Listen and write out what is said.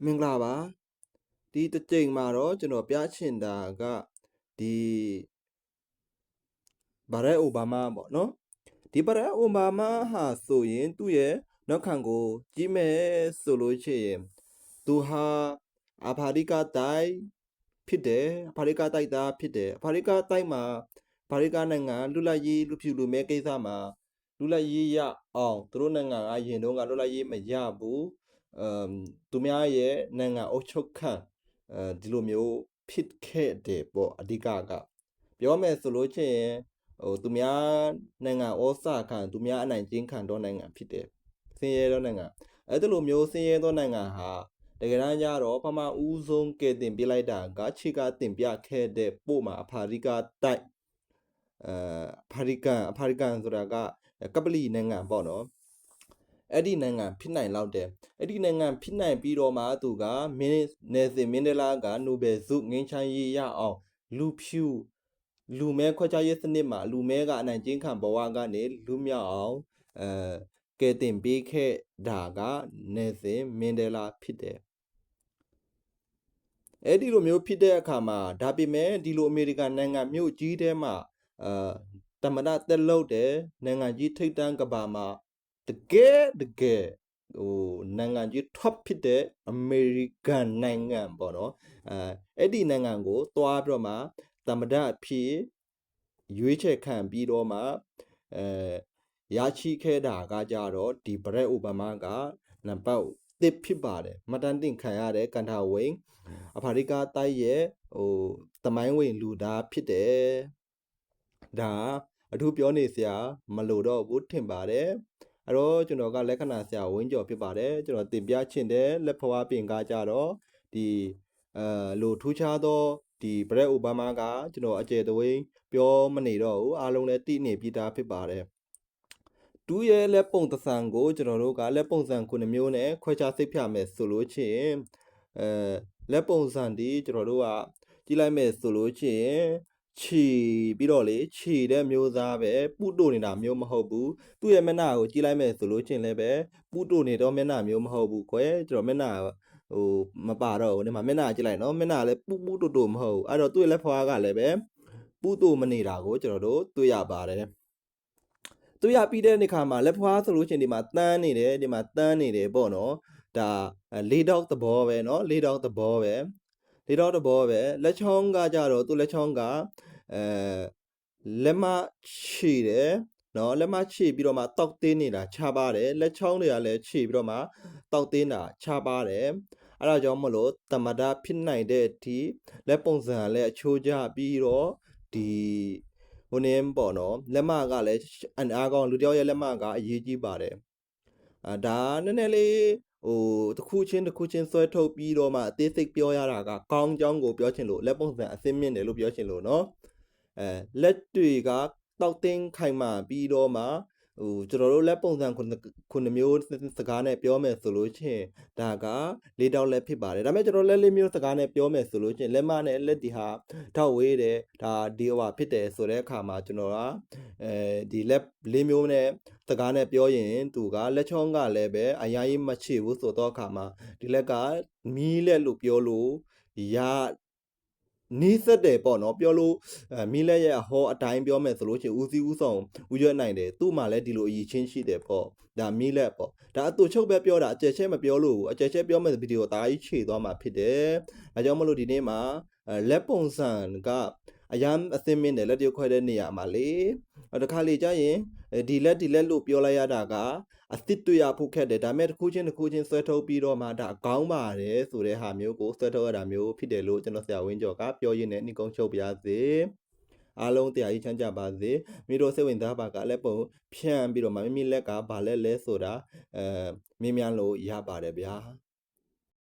မင်္ဂလာပါဒီတစ်ကြိမ်မှာတော့ကျွန်တော်ပြချင်တာကဒီဘရက်အိုဘားမားပေါ့နော်ဒီဘရက်အိုဘားမားဟာဆိုရင်သူ့ရဲ့နောက်ခံကိုကြည့်မယ်ဆိုလို့ရှိရင်သူဟာအာဖရိကတိုက်ဖြစ်တယ်အာဖရိကတိုက်သားဖြစ်တယ်အာဖရိကတိုက်မှာအာဖရိကနိုင်ငံလွတ်လပ်ရေးလူဖြူလူမဲကိစ္စမှာလွတ်လပ်ရေးရအောင်သူတို့နိုင်ငံအရင်တုန်းကလွတ်လပ်ရေးမရဘူးသူများရဲ့နိုင်ငံအုပ်ချုပ်ခန့်ဒီလိုမျိုးဖြစ်ခဲ့တယ်ပေါ့အဓိကပြောမယ်ဆိုလို့ချင်းသူများနိုင်ငံဩစခံသူများအနိုင်ကျင်းခံတော့နိုင်ငံဖြစ်တယ်ဆင်းရဲတော့နိုင်ငံအဲ့ဒီလိုမျိုးဆင်းရဲတော့နိုင်ငံဟာတကယ်တမ်းကျတော့ပမာဦးဆုံးကဲတင်ပြလိုက်တာကချိကတင်ပြခဲ့တဲ့ပို့မှာအာဖရိကတိုက်အာဖရိကန်ဆိုတာကကပလီနိုင်ငံပေါ့နော်အဲ့ဒီနိုင်ငံဖြစ်နိုင်လောက်တယ်အဲ့ဒီနိုင်ငံဖြစ်နိုင်ပြီးတော့မှသူကနယ်စင်မင်းဒလာကနိုဘယ်ဆုငင်းချမ်းရေးရအောင်လူဖြူလူမဲခွဲခြားရေးစနစ်မှာလူမဲကအနိုင်ကျင်းခံဘဝကနေလူမြောက်အောင်ကဲတင်ပေးခဲ့တာကနယ်စင်မင်းဒလာဖြစ်တယ်အဲ့ဒီလိုမျိုးဖြစ်တဲ့အခါမှာဒါပေမဲ့ဒီလိုအမေရိကန်နိုင်ငံမြို့ကြီးထဲမှာတမန်တက်လို့တဲ့နိုင်ငံကြီးထိပ်တန်းကဘာမှာတကယ်နိုင်ငံကြီး top ဖြစ်တဲ့အမေရိကန်နိုင်ငံပေါ့နော်အဲ့ဒီနိုင်ငံကိုတွားပြီးတော့မှသမ္မတအဖြစ်ရွေးချယ်ခံပြီးတော့မှရရှိခဲ့တာကကြတော့ဒီဘရက်အိုဘားမားကနံပါတ်1ဖြစ်ပါတယ်မတန်တင်ခံရတဲ့ကန်ထာဝိန်အာဖရိကတိုက်ရဲ့တမိုင်းဝင်လူသားဖြစ်တယ်ဒါအထူးပြောနေစရာမလိုတော့ဘူးထင်ပါတယ်အဲ့တော့ကျွန်တော်ကလက္ခဏာဆရာဝင်းကျော်ဖြစ်ပါတယ်ကျွန်တော်တင်ပြချင်တဲ့လက်ဖွားပင်ကကြတော့ဒီလိုထူးခြားသောဒီဘရက်အိုဘားမားကကျွန်တော်အကျယ်တဝင်းပြောမနေတော့ဘူးအားလုံးလည်းသိနေပြီးသားဖြစ်ပါတယ်တူရဲ့လက်ပုံသဏ္ဍာန်ကိုကျွန်တော်တို့ကလက်ပုံစံ9မျိုးနဲ့ခွဲခြားစိတ်ဖြာမယ်ဆိုလို့ရှိရင်လက်ပုံစံဒီကျွန်တော်တို့ကကြည့်လိုက်မယ်ဆိုလို့ရှိရင်ခြေပြီးတော့လေခြေတဲ့မျိုးသားပဲပုတိုနေတာမျိုးမဟုတ်ဘူးသူ့ရဲ့မျက်နှာကိုကြည့်လိုက်မယ်ဆိုလို့ချင်းလည်းပဲပုတိုနေတော့မျက်နှာမျိုးမဟုတ်ဘူးကွယ်ကျွန်တော်မျက်နှာမပါတော့ဘူးဒီမှာမျက်နှာကြည့်လိုက်နော်မျက်နှာလည်းပုတိုမဟုတ်ဘူးအဲ့တော့သူ့ရဲ့လက်ဖွားကလည်းပဲပုတိုမနေတာကိုကျွန်တော်တို့တွေ့ရပါတယ်တွေ့ရပြီးတဲ့အခါမှာလက်ဖွားဆိုလို့ချင်းဒီမှာတန်းနေတယ်ပေါ့နော်ဒါလေးတောက်သဘောပဲเนาะလေးတောက်သဘောပဲလက်ချောင်းကကြတော့သူ့လက်ချောင်းကလက်မခြေတယ်เนาะလက်မခြေပြီးတော့မှတောက်တင်းနေတာခြားပါတယ်လက်ချောင်းတွေကလည်းခြေပြီးတော့မှတောက်တင်းတာခြားပါတယ်အဲ့ဒါကြောင့်မလို့တမဒါဖြစ်နိုင်တဲ့အထိလက်ပုံစံကလည်းအချိုးကျပြီးတော့ဒီဟိုနေပေါ့နော်လက်မကလည်းအားကောင်းလူတယောက်ရဲ့လက်မကအရေးကြီးပါတယ်ဒါနည်းနည်းလေးတစ်ခုချင်းဆွဲထုတ်ပြီးတော့မှအသေးစိတ်ပြောရတာကကောင်းကြောင်းကိုပြောချင်လို့လက်ပုံစံအစင်းမြင့်တယ်လို့ပြောချင်လို့เนาะလက်တွေကတောက်တင်းခိုင်မာပြီးတော့မှကျွန်တော်တို့လက်ပုံစံ9မျိုးစကားနဲ့ပြောမယ်ဆိုလို့ချင်းဒါက၄တောက်လက်ဖြစ်ပါတယ်ဒါပေမဲ့ကျွန်တော်လက်၄မျိုးစကားနဲ့ပြောမယ်ဆိုလို့ချင်းလက်မနဲ့လက်ဒီဟာထောက်ဝေးတယ်ဒါဒီဟိုဖြစ်တယ်ဆိုတဲ့အခါမှာကျွန်တော်ကဒီလက်၄မျိုးနဲ့စကားနဲ့ပြောရင်သူကလက်ချောင်းကလည်းပဲအရာကြီးမချေဘူးဆိုတော့အခါမှာဒီလက်ကမီးလက်လို့ပြောလို့ရနီးစက်တယ်ပေါ့နော်ပြောလို့မီးလက်ရဲ့အဟောအတိုင်းပြောမယ်ဆိုလို့ရှိရင်ဦးစီးဦးဆောင်ဦးရွက်နိုင်တယ်သူ့မှာလည်းဒီလိုအရေးချင်းရှိတယ်ပေါ့ဒါမီးလက်ပေါ့ဒါအတူချုပ်ပဲပြောတာအကျယ်ချက်မပြောလို့အကျယ်ချက်ပြောမယ်ဗီဒီယိုသားကြီးခြေသွားမှာဖြစ်တယ်ဒါကြောင့်မလို့ဒီနေ့မှာလက်ပုံစံကအရန်အသင်းမင်းတယ်လက်တရုပ်ခွဲတဲ့နေရာမှာလေတခါလေကြာရင်ဒီလက်လို့ပြောလိုက်ရတာကအသစ်တွေ့ရဖို့ခက်တယ်ဒါပေမဲ့တစ်ခုချင်းဆွဲထုတ်ပြီးတော့မှဒါကောင်းပါတယ်ဆိုတဲ့ဟာမျိုးကိုဆွဲထုတ်ရတာမျိုးဖြစ်တယ်လို့ကျွန်တော်ဆရာဝင်းကျော်ကပြောရင်းနဲ့နှိကုံးချုပ်ပါရစေအားလုံးတရားကြီးချမ်းကြပါစေမိတို့စိတ်ဝင်စားပါကလက်ပုံဖြန့်ပြီးတော့မှမိလက်ကဘာလဲဆိုတာမေးမြန်းလို့ရပါတယ်ဗျာ